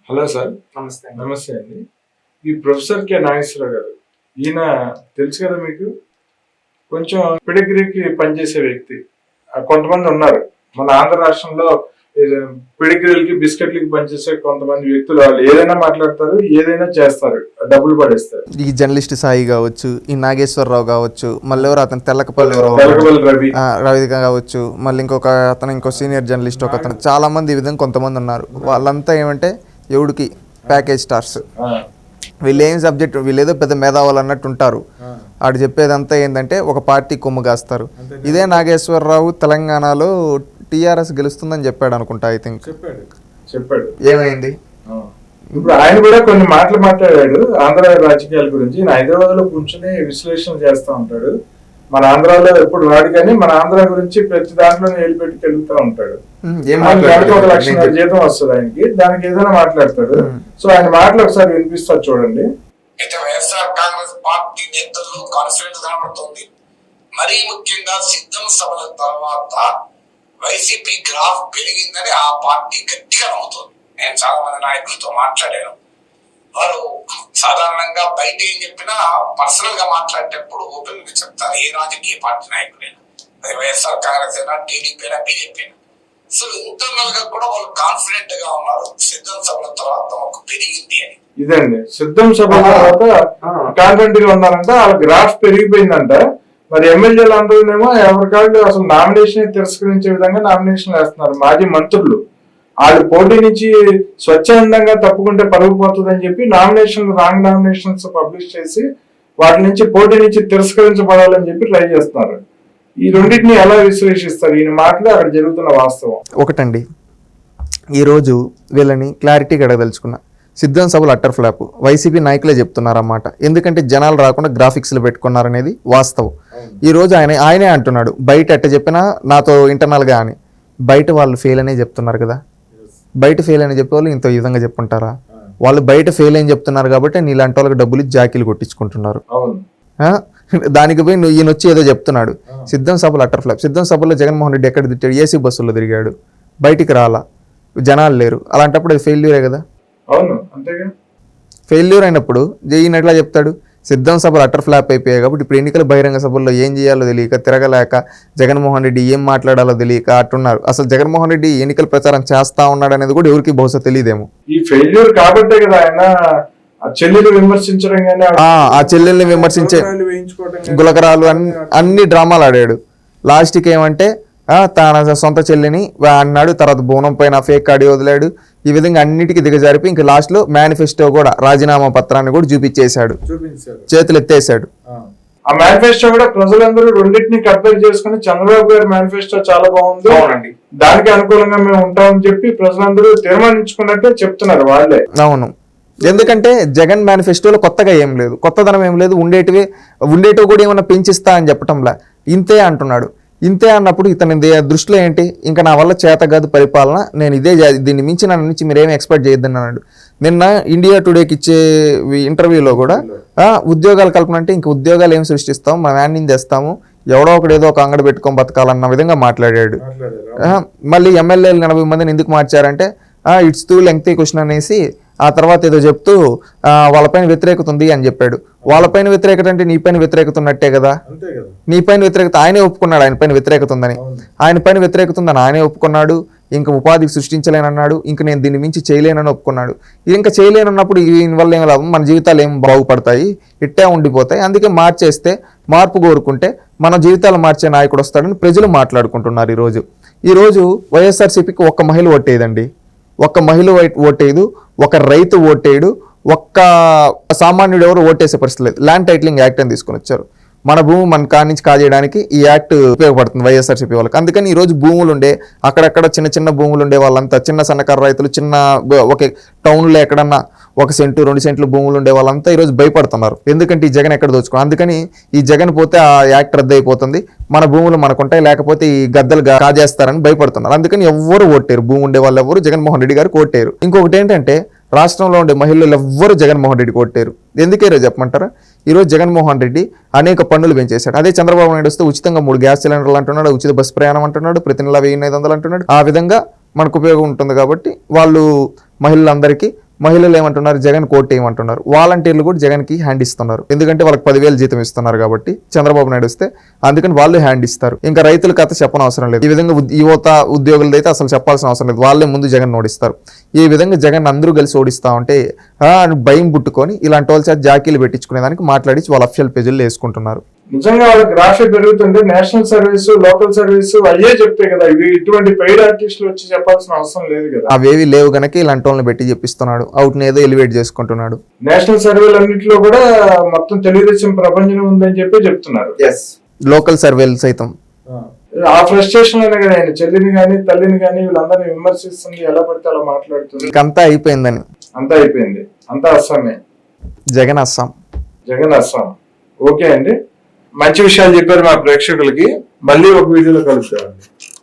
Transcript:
Hello sir. నమస్తే. నమస్తే అండి. ఈ ప్రొఫెసర్ కె నాగేశ్వరరావు గారు, ఈయన తెలుసు కదా మీకు, కొంచెం పిడిగ్రీకి పనిచేసే వ్యక్తి. కొంతమంది ఉన్నారు మన ఆంధ్ర రాష్ట్రంలో, పిడిగ్రీలకి బిస్కెట్లకి పనిచేసే కొంతమంది వ్యక్తులు. వాళ్ళు ఏదైనా మాట్లాడతారు, ఏదైనా చేస్తారు, డబ్బులు పడేస్తారు. ఈ జర్నలిస్ట్ సాయి కావచ్చు, ఈ నాగేశ్వరరావు కావచ్చు, మళ్ళీ ఎవరు అతను తెల్లకపల్లి రవి కావచ్చు, మళ్ళీ ఇంకో సీనియర్ జర్నలిస్ట్ ఒక అతను, చాలా మంది ఈ విధంగా కొంతమంది ఉన్నారు. వాళ్ళంతా ఏమంటే ఎవడికి ప్యాకేజ్ స్టార్స్. వీళ్ళు ఏం సబ్జెక్ట్, వీళ్ళు ఏదో పెద్ద మేధావులు అన్నట్టు ఉంటారు. ఆడు చెప్పేదంతా ఏంటంటే ఒక పార్టీ కొమ్ము కాస్తారు. ఇదే నాగేశ్వరరావు తెలంగాణలో టీఆర్ఎస్ గెలుస్తుందని చెప్పాడు అనుకుంటా. ఐ థింక్ చెప్పాడు. ఏమైంది? ఇప్పుడు ఆయన కూడా కొన్ని మాటలు మాట్లాడాడు ఆంధ్ర రాజకీయాల గురించి. హైదరాబాద్ లో కూర్చొని విశ్లేషణ చేస్తూ ఉంటాడు. మన ఆంధ్రాలో ఎప్పుడు రాడు, కానీ మన ఆంధ్ర గురించి ప్రతి దాంట్లోనే ఏలిపెట్టి వెళ్తూ ఉంటాడు. ఒక లక్ష జీతం వస్తుంది ఆయనకి, దానికి ఏదైనా మాట్లాడతాడు. సో ఆయన మాటలు ఒకసారి వినిపిస్తారు, చూడండి. అయితే వైఎస్ఆర్ కాంగ్రెస్ పార్టీ నేతల్లో కాన్ఫిడెన్స్ కనబడుతుంది. మరీ ముఖ్యంగా సిద్ధం సభల తర్వాత వైసీపీ గ్రాఫ్ పెరిగిందని ఆ పార్టీ గట్టిగా నమ్ముతుంది. నేను చాలా మంది నాయకులతో మాట్లాడాను. వారు సాధారణంగా బయట ఏం చెప్పినా పర్సనల్ గా మాట్లాడేటప్పుడు ఓపెన్ గా చెప్తారు, ఏ రాజకీయ పార్టీ నాయకుడైనా, అది వైఎస్ఆర్ కాంగ్రెస్ అయినా, టీడీపీ అయినా, బీజేపీ అయినా. సో ఇంటర్నల్ గా కూడా వాళ్ళు కాన్ఫిడెంట్ గా ఉన్నారు, సిద్ధం సభల తర్వాత ఒక పెరిగింది అని. ఇదండి, సిద్ధం సభ తర్వాత కాన్ఫిడెంట్ గా ఉన్నారంట. వాళ్ళ గ్రాఫ్ పెరిగిపోయిందంట. మరి ఎమ్మెల్యేలు అందరూనేమో ఎవరికాళ్ళు అసలు నామినేషన్ తిరస్కరించే విధంగా నామినేషన్ వేస్తున్నారు. మాజీ మంత్రులు వాళ్ళు పోటీ నుంచి స్వచ్ఛందంగా తప్పుకుంటే పరుగు పోతుందని చెప్పి రాంగ్ నామినేషన్స్ పబ్లిష్ చేసి వాటి నుంచి పోటీ నుంచి తిరస్కరించబడాలని చెప్పి ట్రై చేస్తున్నారు. ఈ రెండింటిని ఎలా విశ్లేషిస్తారు? ఈయన మాటలు అక్కడ జరుగుతున్న వాస్తవం ఒకటండి. ఈరోజు వీళ్ళని క్లారిటీగా అడగదలుచుకున్నా. సిద్ధం సభలు అట్టర్ ఫ్లాప్ వైసీపీ నాయకులే చెప్తున్నారన్నమాట. ఎందుకంటే జనాలు రాకుండా గ్రాఫిక్స్లు పెట్టుకున్నారనేది వాస్తవం. ఈరోజు ఆయనే అంటున్నాడు, బయట ఎట్ట చెప్పినా నాతో ఇంటర్నల్గా అని. బయట వాళ్ళు ఫెయిల్ అనే చెప్తున్నారు కదా. బయట ఫెయిల్ అని చెప్పేవాళ్ళు ఇంత ఈ విధంగా చెప్పుంటారా? వాళ్ళు బయట ఫెయిల్ అని చెప్తున్నారు కాబట్టి నీలాంటి వాళ్ళకి డబ్బులు జాకీలు కొట్టించుకుంటున్నారు. దానికి పోయి ఈయన వచ్చి ఏదో చెప్తున్నాడు. సిద్ధం సభలు అట్టర్ ఫ్లాప్. సిద్ధం సభలో జగన్మోహన్ రెడ్డి ఎక్కడ తిట్టాడు? ఏసీ బస్సుల్లో తిరిగాడు, బయటికి రాలా, జనాలు లేరు. అలాంటప్పుడు అది ఫెయిల్యూరే కదా. అవును, అంతేగా. ఫెయిల్యూర్ అయినప్పుడు ఈయన ఎట్లా చెప్తాడు? సిద్ధం సభలు అట్టర్ ఫ్లాప్ అయిపోయాయి కాబట్టి ఇప్పుడు ఎన్నికల బహిరంగ సభల్లో ఏం చేయాలో తెలియక, తిరగలేక, జగన్మోహన్ రెడ్డి ఏం మాట్లాడాలో తెలియక అట్టున్నారు. అసలు జగన్మోహన్ రెడ్డి ఎన్నికల ప్రచారం చేస్తా ఉన్నాడు అనేది కూడా ఎవరికి బహుశా తెలియదేమో. ఈ ఫెయిల్యూర్ కాబట్టే కదా ఆయన చెల్లెలు విమర్శించడం కానీ, ఆ చెల్లెల్ని విమర్శించే గులకరాలు అన్ని డ్రామాలు ఆడాడు. లాస్ట్కి ఏమంటే తన సొంత చెల్లిని అన్నాడు, తర్వాత బోనం పైన ఫేక్ ఆడియో వదిలాడు. ఈ విధంగా అన్నిటికీ దిగజారిపి ఇంకా లాస్ట్ లో మేనిఫెస్టో కూడా, రాజీనామా పత్రాన్ని కూడా చూపించేశాడు, చేతులు ఎత్తేసాడు. ఆ మేనిఫెస్టో కూడా ప్రజలందరూ రెండింటిని కంపేర్ చేసుకుని చంద్రబాబు గారి మేనిఫెస్టో చాలా బాగుంది, దానికి అనుకూలంగా మేము ఉంటామని చెప్పి ప్రజలందరూ తీర్మానించుకున్నట్టే చెప్తున్నారు వాళ్ళే. అవును, ఎందుకంటే జగన్ మేనిఫెస్టోలో కొత్తగా ఏం లేదు, కొత్తదనం ఏం లేదు. ఉండేటివి కూడా ఏమన్నా పెంచిస్తా అని చెప్పటంలా ఇంతే అంటున్నాడు. ఇంతే అన్నప్పుడు ఇతని దృష్టిలో ఏంటి? ఇంకా నా వల్ల చేత కాదు పరిపాలన, నేను దీన్ని మించి నన్ను నుంచి మీరేమి ఎక్స్పెక్ట్ చేయొద్దని అన్నాడు. నిన్న ఇండియా టుడేకి ఇచ్చే ఇంటర్వ్యూలో కూడా ఉద్యోగాలు కల్పన అంటే ఇంక ఉద్యోగాలు ఏం సృష్టిస్తాం, మనం యాన్ని తెస్తాము, ఎవడో ఒకటి ఏదో ఒక అంగడి పెట్టుకొని బతకాలన్న విధంగా మాట్లాడాడు. మళ్ళీ ఎమ్మెల్యేలు 40 మందిని ఎందుకు మార్చారంటే ఇట్స్ టూ లెంగ్తీ క్వశ్చన్ అనేసి ఆ తర్వాత ఏదో చెప్తూ వాళ్ళపైన వ్యతిరేకత ఉంది అని చెప్పాడు. వాళ్ళపైన వ్యతిరేకత అంటే నీ పైన వ్యతిరేకత ఉన్నట్టే కదా. నీ పైన వ్యతిరేకత ఆయనే ఒప్పుకున్నాడు, ఆయన పైన వ్యతిరేకత ఉందని. ఆయన పైన వ్యతిరేకత ఉందని ఆయనే ఒప్పుకున్నాడు. ఇంకా ఉపాధికి సృష్టించలేనన్నాడు, ఇంక నేను దీన్ని మించి చేయలేనని ఒప్పుకున్నాడు. ఇంకా చేయలేనన్నప్పుడు దీనివల్ల ఏం లాభం? మన జీవితాలు ఏం బాగుపడతాయి, ఇట్టే ఉండిపోతాయి. అందుకే మార్చేస్తే, మార్పు కోరుకుంటే మన జీవితాలు మార్చే నాయకుడు వస్తాడని ప్రజలు మాట్లాడుకుంటున్నారు. ఈరోజు వైఎస్ఆర్సీపీకి ఒక్క మహిళ ఓటేయదండి, ఒక్క మహిళ ఓటేయదు, ఒక రైతు ఓటేయడు, ఒక్క సామాన్యుడు ఎవరు ఓటేసే పరిస్థితి లేదు. ల్యాండ్ టైటిలింగ్ యాక్ట్ అని తీసుకొని వచ్చారు. మన భూమి మన కాడి నుంచి కాజేయడానికి ఈ యాక్ట్ ఉపయోగపడుతుంది వైఎస్ఆర్సీపీ వాళ్ళకి. అందుకని ఈరోజు భూములు ఉండే, అక్కడక్కడ చిన్న భూములు ఉండే వాళ్ళంతా, చిన్న సన్నకారు రైతులు, ఒక టౌన్లో ఎక్కడన్నా 1 సెంటు 2 సెంట్లు భూములు ఉండే వాళ్ళంతా ఈరోజు భయపడుతున్నారు. ఎందుకంటే ఈ జగన్ ఎక్కడ దోచుకో, అందుకని ఈ జగన్ పోతే ఆ యాక్ట్ రద్దు అయిపోతుంది, మన భూములు మనకుంటాయి, లేకపోతే ఈ గద్దలు కాజేస్తారని భయపడుతున్నారు. అందుకని ఎవ్వరు ఓటేరు, భూమి ఉండే వాళ్ళు ఎవరు జగన్మోహన్ రెడ్డి గారికి ఓటేరు. ఇంకొకటి ఏంటంటే రాష్ట్రంలో ఉండే మహిళలు ఎవ్వరు జగన్మోహన్ రెడ్డికి ఓటేరు. ఎందుకేరో చెప్పమంటారా? ఈరోజు జగన్మోహన్ రెడ్డి అనేక పన్నులు పెంచేశాడు. అదే చంద్రబాబు నాయుడు వస్తే ఉచితంగా 3 గ్యాస్ సిలిండర్లు అంటున్నాడు, ఉచిత బస్సు ప్రయాణం అంటున్నాడు, ప్రతి నెల 1500 అంటున్నాడు. ఆ విధంగా మనకు ఉపయోగం ఉంటుంది కాబట్టి వాళ్ళు మహిళలందరికీ మహిళలు ఏమంటున్నారు, జగన్ కోట్ ఏమంటున్నారు. వాలంటీర్లు కూడా జగన్కి హ్యాండ్ ఇస్తున్నారు, ఎందుకంటే వాళ్ళకి 10,000 జీతం ఇస్తున్నారు కాబట్టి చంద్రబాబు నాయుడు వస్తే, అందుకని వాళ్ళు హ్యాండ్ ఇస్తారు. ఇంకా రైతుల కథ చెప్పనవసరం లేదు. ఈ విధంగా యువత ఉద్యోగులది అయితే అసలు చెప్పాల్సిన అవసరం లేదు, వాళ్ళే ముందు జగన్ ఓడిస్తారు. ఈ విధంగా జగన్ అందరూ కలిసి ఓడిస్తా ఉంటే భయం పుట్టుకొని ఇలాంటి వాళ్ళ చేత జాకీలు పెట్టించుకునే దానికి మాట్లాడి వాళ్ళ అఫిషియల్ పేజీలు వేసుకుంటున్నారు. నిజంగా వాళ్ళకి రాష్ట్ర పెరుగుతుంటే నేషనల్ సర్వీస్, లోకల్ సర్వీస్ అయ్యే చెప్తాయి కదా. ఇవి ఇటువంటి పెయిడ్ ఆర్టిస్టులు వచ్చి చెప్పాల్సిన అవసరం లేదు కదా. అవేవి లేవు గనక ఇలాంటి వాళ్ళని పెట్టి చెప్పిస్తున్నాడు, అవుట్ని ఏదో ఎలివేట్ చేసుకుంటున్నాడు. నేషనల్ సర్వేలు అన్నింటిలో కూడా మొత్తం తెలుగుదేశం ప్రపంచం ఉందని చెప్పి చెప్తున్నారు. లోకల్ సర్వేలు సైతం ఆ ఫ్రస్ట్రేషన్ లోనే కదా ఆయన చెల్లిని గాని తల్లిని గాని వీళ్ళందరినీ విమర్శిస్తుంది, ఎలా పడితే అలా మాట్లాడుతుంది. అంతా అయిపోయిందని, అంతా అయిపోయింది, అంతా అస్సామే. జగన్ అస్సాం, జగన్ అస్సాం. ఓకే అండి, మంచి విషయాలు చెప్పారు మా ప్రేక్షకులకి. మళ్ళీ ఒక వీడియోలో కలుస్తామండి.